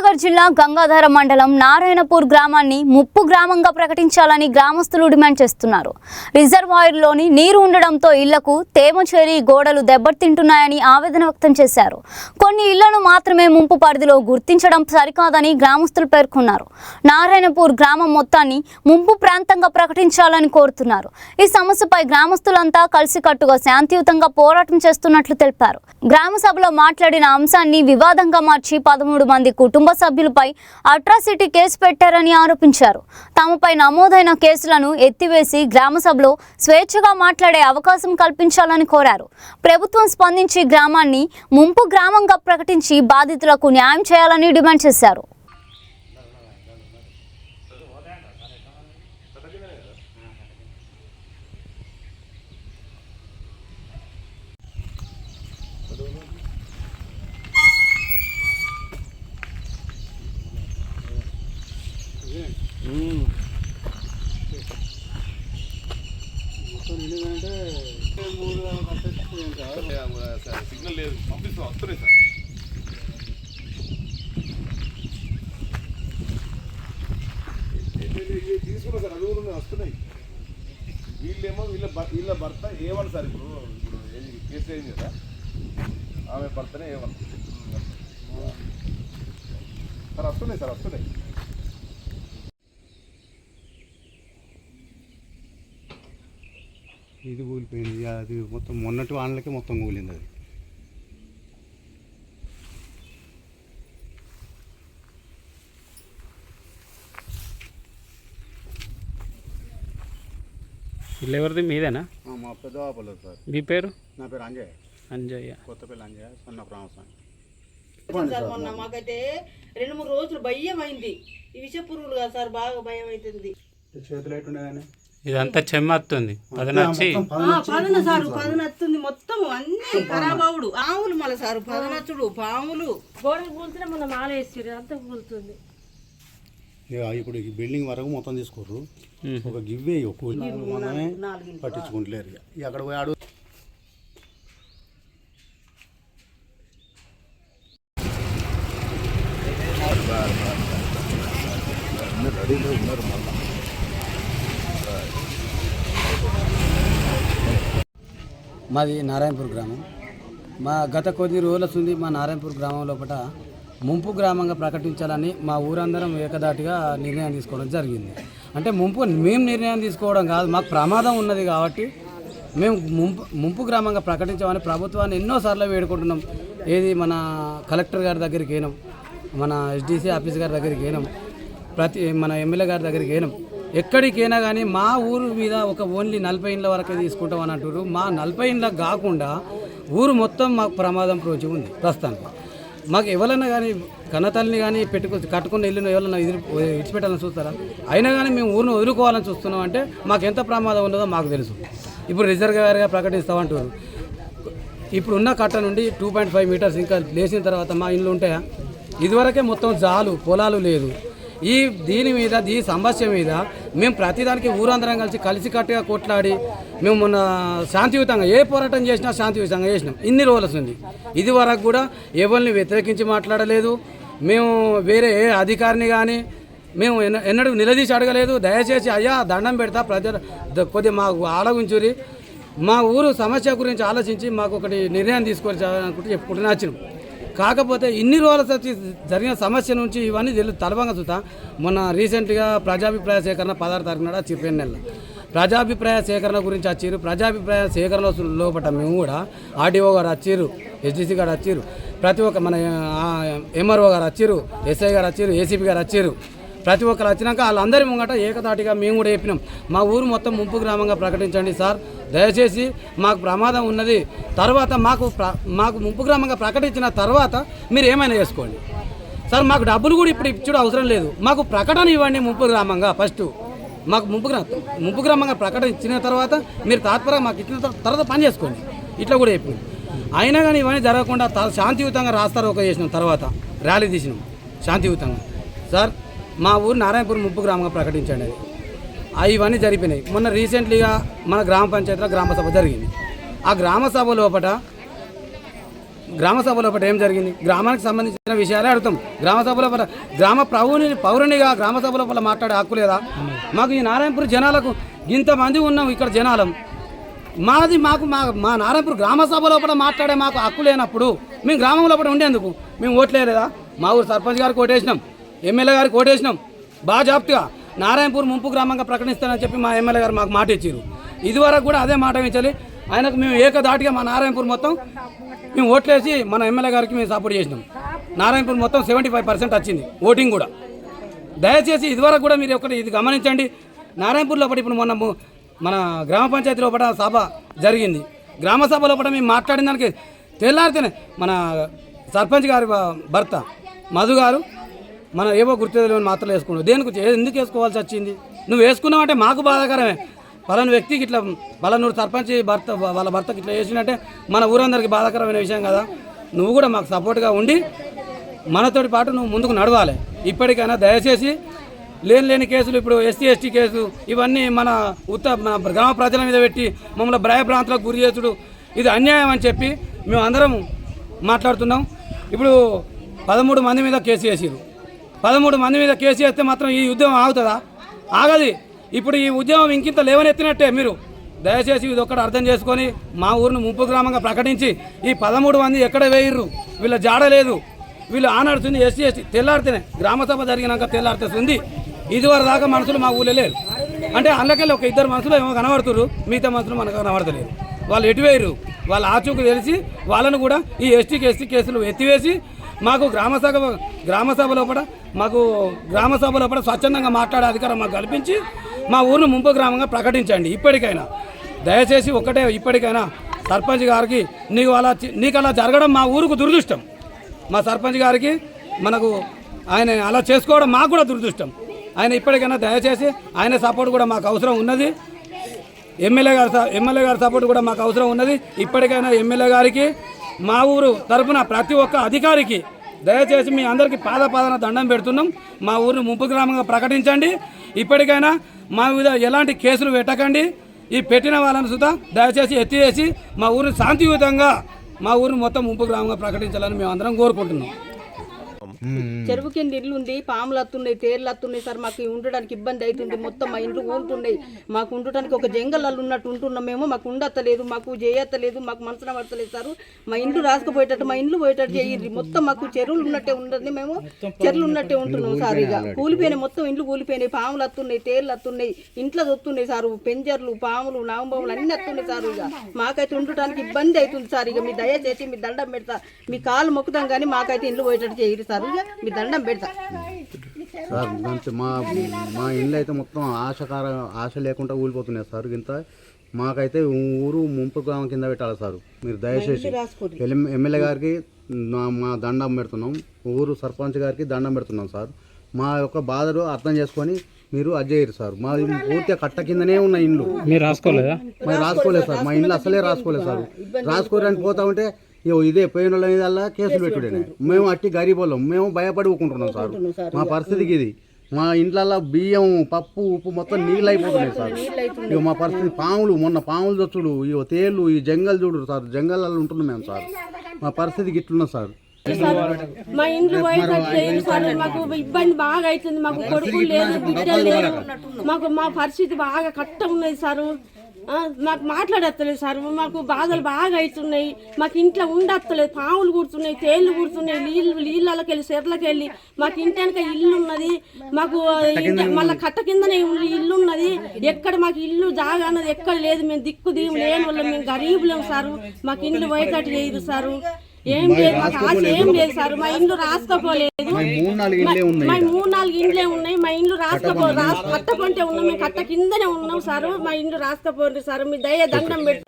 కరీంనగర్ జిల్లా గంగాధర మండలం నారాయణపూర్ గ్రామాన్ని ముప్పు గ్రామంగా ప్రకటించాలని గ్రామస్తులు డిమాండ్ చేస్తున్నారు. రిజర్వాయర్లోని నీరు ఉండడంతో ఇళ్లకు తేమ చేరి గోడలు దెబ్బతింటున్నాయని ఆవేదన వ్యక్తం చేశారు. కొన్ని ఇళ్లను మాత్రమే ముంపు పరిధిలో గుర్తించడం సరికాదని గ్రామస్తులు పేర్కొన్నారు. నారాయణపూర్ గ్రామం మొత్తాన్ని ముంపు ప్రాంతంగా ప్రకటించాలని కోరుతున్నారు. ఈ సమస్యపై గ్రామస్తులంతా కలిసికట్టుగా శాంతియుతంగా పోరాటం చేస్తున్నట్లు తెలిపారు. గ్రామ సభలో మాట్లాడిన అంశాన్ని వివాదంగా మార్చి 13 మంది కుటుంబ సభ్యులపై అట్రాసిటీ కేసు పెట్టారని ఆరోపించారు. తమపై నమోదైన కేసులను ఎత్తివేసి గ్రామ సభలో స్వేచ్ఛగా మాట్లాడే అవకాశం కల్పించాలని కోరారు. ప్రభుత్వం స్పందించి గ్రామాన్ని ముంపు గ్రామంగా ప్రకటించి బాధితులకు న్యాయం చేయాలని డిమాండ్ చేశారు. సిగ్నల్ లేదు, పంపిస్తాం, వస్తున్నాయి సార్. తీసుకున్నా సార్, అవి కూడా వస్తున్నాయి. వీళ్ళేమో వీళ్ళ భర్త ఏమని సార్, ఇప్పుడు కేసు అయింది కదా, ఆమె భర్తనే ఏమని సార్. వస్తున్నాయి సార్, వస్తున్నాయి. ఇది కూలిపోయింది. అది మొత్తం మొన్నటి వానలకి మొత్తం కూలింది. అది ఇల్లు ఎవరిది? మీదేనా? మా పెద్ద వాపలేదు సార్. మీ పేరు? నా పేరు అంజయ్య. అంజయ్య. కొత్తపల్లి అంజయ్య, సన్న ప్రాంతం. మొన్న మాకైతే 2-3 రోజులు భయం అయింది. ఈ విష పురుగులు కదా సార్, బాగా భయం అవుతుంది. చేతులు ఎట్టుండే ఇదంతా చెమ్మత్తుంది. పదనొచ్చి పదనత్తుంది మొత్తం అన్ని ఖరాబ్ అవుడు. ఆవులు మళ్ళీ సార్ పదనచ్చుడు, పాములు గోడలు కూల్చున్నా మొన్న మాల వేసి అంతా కూలుతుంది. ఇప్పుడు ఈ బిల్డింగ్ వరకు మొత్తం తీసుకోరు. ఒక గివ్వే మనమే పట్టించుకుంటలేరు. అక్కడ పోయి ఆడు మాది నారాయణపూర్ గ్రామం. మా గత కొద్ది రోజుల నుండి మా నారాయణపూర్ గ్రామం లోపల ముంపు గ్రామంగా ప్రకటించాలని మా ఊరందరం ఏకదాటిగా నిర్ణయం తీసుకోవడం జరిగింది. అంటే మేము నిర్ణయం తీసుకోవడం కాదు, మాకు ప్రమాదం ఉన్నది కాబట్టి మేము ముంపు గ్రామంగా ప్రకటించామని ప్రభుత్వాన్ని ఎన్నోసార్లు వేడుకుంటున్నాం. ఏది మన కలెక్టర్ గారి దగ్గరికి పోయినాం, మన ఎస్డిసి ఆఫీస్ గారి దగ్గరికి పోయినాం, మన ఎమ్మెల్యే గారి దగ్గరికి పోయినాం. ఎక్కడికైనా కానీ మా ఊరు మీద ఒక ఓన్లీ 40 ఇండ్ల వరకే తీసుకుంటాం అని అంటారు. మా 40 ఇండ్లకు కాకుండా ఊరు మొత్తం మాకు ప్రమాదం ప్రోచి ఉంది ప్రస్తుతానికి. మాకు ఎవరన్నా కానీ కన్నతల్లిని కానీ కట్టుకున్న ఇల్లును ఎవరన్నా విడిచిపెట్టాలని చూస్తారా? అయినా కానీ మేము ఊరిని వదులుకోవాలని చూస్తున్నాం. అంటే మాకు ఎంత ప్రమాదం ఉన్నదో మాకు తెలుసు. ఇప్పుడు రిజర్వాయర్గా ప్రకటిస్తామంటారు. ఇప్పుడు ఉన్న కట్ట నుండి 2.5 మీటర్స్ ఇంకా లేచిన తర్వాత మా ఇల్లు ఉంటాయా? ఇదివరకే మొత్తం జాలు పొలాలు లేదు. దీని మీద ఈ సమస్య మీద మేము ప్రతిదానికి ఊరందరం కలిసికట్టుగా కొట్లాడి మేము మొన్న శాంతియుతంగా ఏ పోరాటం చేసినా శాంతియుతంగా చేసినాం. ఇన్ని రోజులు ఉంది. ఇది వరకు కూడా ఎవరిని వ్యతిరేకించి మాట్లాడలేదు. మేము వేరే ఏ అధికారిని కానీ మేము ఎన్నడూ నిలదీసి అడగలేదు. దయచేసి అయ్యా దండం పెడతా, ప్రజలు కొద్దిగా మాకు ఆలోచించురి, మా ఊరు సమస్య గురించి ఆలోచించి మాకు ఒకటి నిర్ణయం తీసుకోవాలనుకుంటే చెప్పుకుంటూనే వచ్చినాం. కాకపోతే ఇన్ని రోజుల జరిగిన సమస్య నుంచి ఇవన్నీ తలబంగా చూస్తా. మొన్న రీసెంట్గా ప్రజాభిప్రాయ సేకరణ 16 తారీఖు నాడు చిరుపేరు నెల ప్రజాభిప్రాయ సేకరణ గురించి వచ్చారు. ప్రజాభిప్రాయ సేకరణ లోపల మేము కూడా ఆర్డీఓ గారు వచ్చారు, ఎస్డిసి గారు వచ్చారు, ప్రతి ఒక్క మన ఎంఆర్ఓ గారు వచ్చారు, ఎస్ఐ గారు వచ్చారు, ఏసీపీ గారు వచ్చారు. ప్రతి ఒక్కరు వచ్చినాక వాళ్ళందరి ముంగట ఏకతాటిగా మేము కూడా చెప్పినాం, మా ఊరు మొత్తం ముంపు గ్రామంగా ప్రకటించండి సార్, దయచేసి మాకు ప్రమాదం ఉన్నది. తర్వాత మాకు ముంపు గ్రామంగా ప్రకటించిన తర్వాత మీరు ఏమైనా చేసుకోండి సార్, మాకు డబ్బులు కూడా ఇప్పుడు ఇచ్చడం అవసరం లేదు, మాకు ప్రకటన ఇవ్వండి ముంపు గ్రామంగా. ఫస్ట్ మాకు ముంపు గ్రామంగా ప్రకటన ఇచ్చిన తర్వాత మీరు తాత్పర్యంగా మాకు ఇచ్చిన తర్వాత పని చేసుకోండి. ఇట్లా కూడా చెప్పింది. అయినా కానీ ఇవన్నీ జరగకుండా శాంతియుతంగా రాస్తారు ఒక చేసినాం. తర్వాత ర్యాలీ తీసినాం శాంతియుతంగా. సార్ మా ఊరు నారాయణపూర్ ముంపు గ్రామంగా ప్రకటించండి. అది ఇవన్నీ జరిగినాయి. మొన్న రీసెంట్లీగా మన గ్రామ పంచాయతీలో గ్రామ సభ జరిగింది. ఆ గ్రామ సభ లోపల గ్రామ సభ లోపల ఏం జరిగింది? గ్రామానికి సంబంధించిన విషయాలే అడుగుతాం. గ్రామ సభ లోపల గ్రామ పౌరునిగా గ్రామ సభ లోపల మాట్లాడే హక్కు లేదా? మాకు ఈ నారాయణపూర్ జనాలకు ఇంతమంది ఉన్నాం ఇక్కడ జనాలం, మా నారాయణపూర్ గ్రామ సభ లోపల మాట్లాడే మాకు హక్కు లేనప్పుడు మేము గ్రామం లోపల ఉండేందుకు మేము ఓట్లేదా? మా ఊరు సర్పంచ్ గారికి ఓటేసినాం, ఎమ్మెల్యే గారికి ఓటేసినాం, బాజాప్తుగా నారాయణపూర్ ముంపు గ్రామంగా ప్రకటిస్తానని చెప్పి మా ఎమ్మెల్యే గారు మాకు మాట ఇచ్చారు. ఇదివరకు కూడా అదే మాట ఇచ్చాలి. ఆయనకు మేము ఏకదాటిగా మా నారాయణపూర్ మొత్తం మేము ఓట్లేసి మన ఎమ్మెల్యే గారికి మేము సపోర్ట్ చేసినాం. నారాయణపూర్ మొత్తం 75% వచ్చింది ఓటింగ్ కూడా. దయచేసి ఇదివరకు కూడా మీరు ఒకటి ఇది గమనించండి. నారాయణపూర్ లోపల ఇప్పుడు మన గ్రామ పంచాయతీ లోపల సభ జరిగింది. గ్రామ సభ లోపల మేము మాట్లాడిన దానికి తెల్లారితేనే మన సర్పంచ్ గారి భర్త మధు గారు మన ఏవో గుర్తులేని మాత్రలు వేసుకున్నావు. దేనికి ఎందుకు వేసుకోవాల్సి వచ్చింది? నువ్వు వేసుకున్నావు అంటే మాకు బాధాకరమే. పలానా వ్యక్తికి ఇట్లా పలానూరు సర్పంచ్ భర్త వాళ్ళ భర్తకి ఇట్లా చేసినట్టే మన ఊరందరికీ బాధాకరమైన విషయం కదా. నువ్వు కూడా మాకు సపోర్ట్గా ఉండి మనతోటి పాటు నువ్వు ముందుకు నడవాలి. ఇప్పటికైనా దయచేసి లేని కేసులు, ఇప్పుడు ఎస్సీ ఎస్టీ కేసు, ఇవన్నీ మన గ్రామ ప్రజల మీద పెట్టి మమ్మల్ని భయభ్రాంతులకు గురి చేసుడు ఇది అన్యాయం అని చెప్పి మేము అందరం మాట్లాడుతున్నాం. ఇప్పుడు 13 మంది మీద కేసు వేసారు. 13 మంది మీద కేసు వేస్తే మాత్రం ఈ ఉద్యమం ఆగుతుందా? ఆగది. ఇప్పుడు ఈ ఉద్యమం ఇంకింత లేవనెత్తినట్టే. మీరు దయచేసి ఇది ఒక్కటి అర్థం చేసుకొని మా ఊరిని ముంపు గ్రామంగా ప్రకటించి ఈ 13 మంది ఎక్కడ వేయర్రు, వీళ్ళ జాడలేదు, వీళ్ళు ఆనడుతుంది ఎస్సీ ఎస్టీ తెల్లారితేనే గ్రామ సభ జరిగినాక తెల్లారితే ఇదివరకు దాకా మనుషులు మా ఊళ్ళో లేరు. అంటే అందులోకెళ్ళి ఒక 2 మనుషులు ఏమో కనబడుతున్నారు, మిగతా మనుషులు మనకు కనబడతలేరు. వాళ్ళు ఎటు వేయరు, వాళ్ళ ఆచూకు తెలిసి వాళ్ళను కూడా ఈ ఎస్టీ కేసులు ఎత్తివేసి మాకు గ్రామ సభ లోపల స్వచ్ఛందంగా మాట్లాడే అధికారం మాకు కల్పించి మా ఊరిని ముంపు గ్రామంగా ప్రకటించండి. ఇప్పటికైనా దయచేసి ఇప్పటికైనా సర్పంచ్ గారికి నీకు అలా జరగడం మా ఊరుకు దురదృష్టం. మా సర్పంచ్ గారికి ఆయన అలా చేసుకోవడం మాకు కూడా దురదృష్టం. ఆయన ఇప్పటికైనా దయచేసి ఆయన సపోర్ట్ కూడా మాకు అవసరం ఉన్నది. ఎమ్మెల్యే గారి సపోర్ట్ కూడా మాకు అవసరం ఉన్నది. ఇప్పటికైనా ఎమ్మెల్యే గారికి మా ఊరు తరఫున ప్రతి ఒక్క అధికారికి దయచేసి మీ అందరికీ పాదపాదన దండం పెడుతున్నాం. మా ఊరిని ముంపు గ్రామంగా ప్రకటించండి. ఇప్పటికైనా మా మీద ఎలాంటి కేసులు పెట్టకండి. ఈ పెట్టిన వాళ్ళని సుధా దయచేసి ఎత్తివేసి మా ఊరిని శాంతియుతంగా మా ఊరిని మొత్తం ముంపు గ్రామంగా ప్రకటించాలని మేము అందరం కోరుకుంటున్నాం. చెరువు కింద ఇల్లు ఉంది, పాములు వస్తున్నాయి, తేర్లు వస్తున్నాయి సార్. మాకు ఉండడానికి ఇబ్బంది అవుతుంది. మొత్తం మా ఇండ్లు ఊరుతున్నాయి. మాకు ఉండటానికి ఒక జంగల్ ఉన్నట్టు ఉంటున్నాం మేము. మాకు ఉండత్తలేదు, మాకు చేయత్తలేదు, మాకు మనసున పడతలేదు సార్. మా ఇండ్లు రాసుకుపోయేటట్టు, మా ఇండ్లు పోయేటట్టు చేయర్రి. మొత్తం మాకు చెరువులు ఉన్నట్టే ఉండదు, మేము చెరువులు ఉన్నట్టే ఉంటున్నాం సార్. ఇక కూలిపోయినాయి, మొత్తం ఇండ్లు కూలిపోయినాయి, పాములు వస్తున్నాయి, తేర్లు వస్తున్నాయి, ఇంట్లో వస్తున్నాయి సార్. పెంజర్లు, పాములు, నాగంబాములు అన్ని వస్తున్నాయి సార్. ఇక మాకైతే ఉండటానికి ఇబ్బంది అవుతుంది సార్. ఇక మీ దయచేసి మీ దండం పెడతా, మీ కాళ్ళు మొక్కుతాం కానీ మాకైతే ఇండ్లు పోయేటట్టు చేయరు సార్. మీ దండం పెడతా సార్. మంచి మా ఇల్లు అయితే మొత్తం ఆశ లేకుండా ఊలిపోతున్నాయి సార్. ఇంత మాకైతే ఊరు ముంపు గ్రామం కింద పెట్టాలి సార్. మీరు దయచేసి ఎమ్మెల్యే గారికి మా దండం పెడుతున్నాం, ఊరు సర్పంచ్ గారికి దండం పెడుతున్నాం సార్. మా యొక్క బాధలు అర్థం చేసుకొని మీరు అజ్జయ్యారు సార్. మా పూర్తిగా కట్ట కిందనే ఉన్న ఇండ్లు. మీరు రాసుకోలేదా? మేము రాసుకోలేదు సార్. మా ఇండ్లు అసలే రాసుకోలేదు సార్. రాసుకోవడానికి పోతా ఉంటే ఇదే పోయిన వాళ్ళ మీద కేసులు పెట్టుడే. మేము అట్టి గరీబ్ వాళ్ళం, మేము భయపడి ఊకుంటున్నాం సార్. మా పరిస్థితికి ఇది. మా ఇంట్లల్లో బియ్యం, పప్పు, ఉప్పు మొత్తం నీళ్ళు అయిపోతున్నాయి సార్. ఇక మా పరిస్థితి మొన్న పాములు చచ్చుడు, ఇక తేళ్ళు, ఈ జంగల్ చూడు సార్. జంగల్లో ఉంటున్నాం మేము సార్. మా పరిస్థితికి ఇట్లున్నాం సార్. మా ఇంట్లో సార్ మాకు ఇబ్బంది బాగా అవుతుంది. మాకు కొడుకు లేదు, బిడ్డలు లేదు. మా పరిస్థితి బాగా కట్ట ఉన్నది సారు. మాకు మాట్లాడత్తలేదు సార్. మాకు బాధలు బాగా అవుతున్నాయి. మాకు ఇంట్లో ఉండత్తలేదు, పాములు కూర్చున్నాయి, తేళ్లు కూర్చున్నాయి, నీళ్ళకి వెళ్ళి చెర్లకి వెళ్ళి. మాకు ఇంటాక ఇల్లు ఉన్నది, మాకు మళ్ళీ కట్ట కిందనే ఇల్లు ఉన్నది. ఎక్కడ మాకు ఇల్లు జాగా అన్నది ఎక్కడ లేదు. మేము దిక్కు దీము లేని వాళ్ళం, మేము గరీబులేము సారు. మాకు ఇండ్లు పోయేటట్టు చేయదు సారు. ఏం లేదు, మాకు ఆశ ఏం లేదు సార్. మా ఇండ్లు రాసుకోపోలేదు. మా 3-4 ఇండ్లే ఉన్నాయి. మా ఇండ్లు కట్టకుంటే ఉన్నాం, మేము కట్ట కిందనే ఉన్నాం సార్. మా ఇండ్లు రాసుకోపోండి సార్. మీ దయ దండం పెట్టి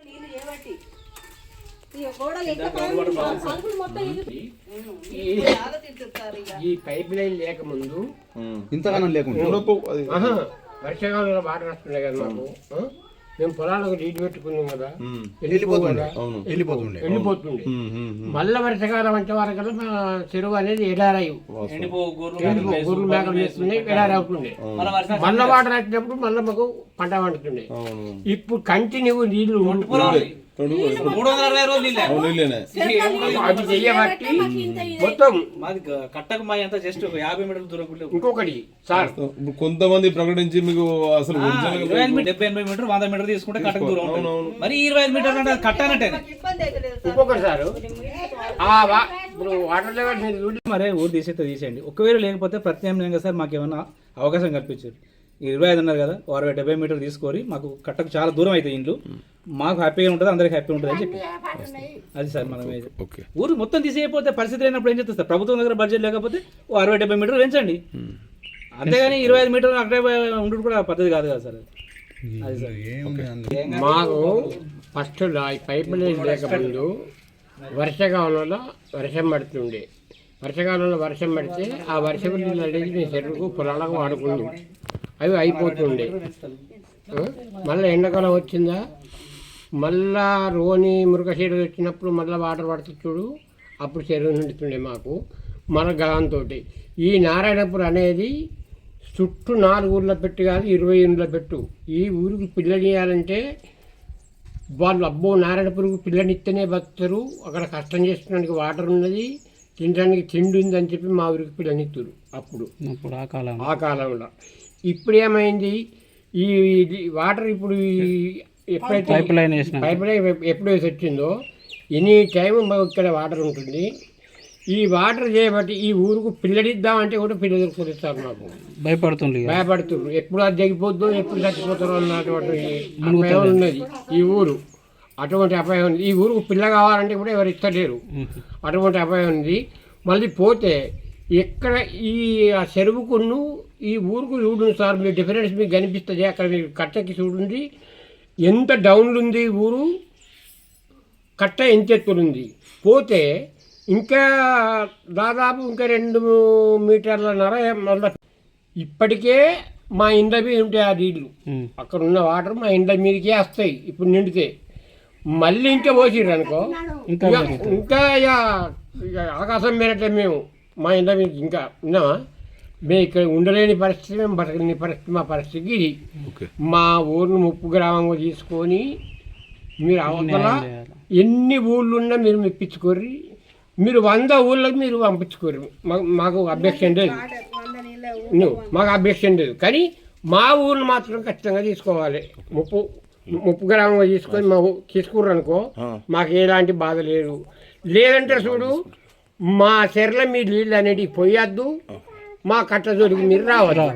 ఈ పైప్ లైన్ లేకముందు ఇంతగానం లేకుండా వర్షాకాలంలో వాటర్ వస్తున్నాయి కదా మాకు. మేము పొలాలకు నీటి పెట్టుకున్నాం కదా, వెళ్ళిపోతుండే. మళ్ళా వర్షాకాలం అంటే వరకు మా చెరువు అనేది ఎడారాయి గొర్రెలు మేకలు చేస్తుండే, ఎడారి అవుతుండే. మళ్ళా వాటర్ వచ్చినప్పుడు మళ్ళీ మాకు పంట పండుతుండే. ఇప్పుడు కంటిన్యూ నీళ్లు 360 రోజులు నీళ్ళే. నీళ్ళేనే అది చెయ్యబట్టి మొత్తం మాది కట్టకు మా అంతా జస్ట్ 50 మీటర్ల దూరం కూడా ఇంకొకటి సార్ ఇప్పుడు కొంతమంది ప్రకటించి మీకు అసలు ఒరిజినల్ 25 మీటర్ 70 మీటర్ 100 మీటర్ తీసుకుంటే కట్టకు దూరం ఉంటుంది. మరి 25 మీటర్లు అంటే అది కట్టానంటే ఇంకొకటి సార్ ఇప్పుడు వాటర్ లెవెల్ మీరు చూడండి. మరే ఊరు తీసేస్తే తీసేయండి. ఒకవేళ లేకపోతే ప్రత్యామ్నాయంగా సార్ మాకు ఏమైనా అవకాశం కల్పించారు. 25 అన్నారు కదా, 60-70 మీటర్లు తీసుకొని మాకు కట్టకు చాలా దూరం అయితే ఇండ్లు మాకు హ్యాపీగా ఉంటుంది, అందరికి హ్యాపీగా ఉంటుంది అని చెప్పి అది సార్ మనం ఊరు మొత్తం తీసేయకపోతే పరిస్థితి లేనప్పుడు ఏం చేస్తారు సార్? ప్రభుత్వం దగ్గర బడ్జెట్ లేకపోతే 60-70 మీటర్లు పెంచండి, అంతేగాని 25 మీటర్లు అక్కడే ఉండడం కూడా పద్ధతి కాదు కదా సార్. అది సార్ మాకు ఫస్ట్ పైపు లైన్ లేకముందు వర్షాకాలంలో వర్షం పడుతుండే. వర్షాకాలంలో వర్షం పడితే ఆ వర్షపు నీళ్ళు అనేది మేము చెరువుకు పొలాలకు వాడుకుంటాం, అవి అయిపోతుండే. మళ్ళీ ఎండాకాలం వచ్చిందా, మళ్ళా రోని మురుగశీలు వచ్చినప్పుడు మళ్ళీ వాటర్ పడుతుంది చూడు, అప్పుడు చెరువు నిండుతుండే మాకు. మన గలంతో ఈ నారాయణపూర్ అనేది చుట్టూ 4 ఊర్ల పెట్టు కాదు 20 ఊర్ల పెట్టు. ఈ ఊరికి పిల్లనియాలంటే వాళ్ళు అబ్బో నారాయణపూర్కి పిల్లనిస్తేనే బతుకుతారు, అక్కడ కష్టం చేసుకోవడానికి వాటర్ ఉన్నది, తినడానికి తిండి ఉంది అని చెప్పి మా ఊరికి పిల్లనిస్తారు అప్పుడు ఆ కాలంలో. ఇప్పుడు ఏమైంది, ఈ వాటర్ ఇప్పుడు ఎప్పుడైతే పైప్ లైన్ ఎప్పుడు వేసి వచ్చిందో ఎనీ టైం ఇక్కడ వాటర్ ఉంటుంది. ఈ వాటర్ చేయబట్టి ఈ ఊరుకు పిల్లడిద్దామంటే కూడా పిల్లలు కురిస్తారు, మాకు భయపడుతున్నారు. ఎప్పుడు అది తెగిపోద్దో ఎప్పుడు చచ్చిపోతారో అన్నటువంటి అపాయం ఉన్నది ఈ ఊరు. అటువంటి అపాయం ఉంది. ఈ ఊరుకు పిల్ల కావాలంటే కూడా ఎవరు ఇస్తలేరు, అటువంటి అపాయం ఉంది. మళ్ళీ పోతే ఎక్కడ ఈ చెరువుకును ఈ ఊరుకు చూడండి సార్, మీ డిఫరెన్స్ మీకు కనిపిస్తుంది. అక్కడ మీరు కట్టకి చూడండి ఎంత డౌన్లు ఉంది ఊరు, కట్ట ఎంత ఎత్తులుంది. పోతే ఇంకా దాదాపు ఇంకా 2 మీటర్లన్నర మళ్ళీ ఇప్పటికే మా ఇండ్ల మీద ఉంటాయి ఆ నీళ్ళు. అక్కడ ఉన్న వాటర్ మా ఇండ్ల మీదకే వస్తాయి ఇప్పుడు నిండితే. మళ్ళీ ఇంకా పోసిర్రు అనుకో ఇంకా ఇక ఆకాశం మేరట్లే మేము మా ఇండ్ల మీద ఇంకా ఉన్నామా. మేము ఇక్కడ ఉండలేని పరిస్థితి, మేము బతకలేని పరిస్థితి. మా పరిస్థితి ఇది. మా ఊరిని ముప్పు గ్రామంగా తీసుకొని మీరు అవతల ఎన్ని ఊళ్ళు ఉన్నా మీరు మెప్పించుకోర్రి, మీరు 100 ఊళ్ళకి మీరు పంపించుకోరు, మాకు అబ్జెక్షన్ లేదు, మాకు అబ్జెక్షన్ లేదు. కానీ మా ఊరిని మాత్రం ఖచ్చితంగా తీసుకోవాలి. ముప్పు గ్రామంగా తీసుకొని మా తీసుకుర్రు అనుకో మాకు ఎలాంటి బాధ లేదు. లేదంటే చూడు మా చెర్ల మీ నీళ్ళు అనేటివి పోయొద్దు, మా కట్ట జోలికి మీరు రావద్దు.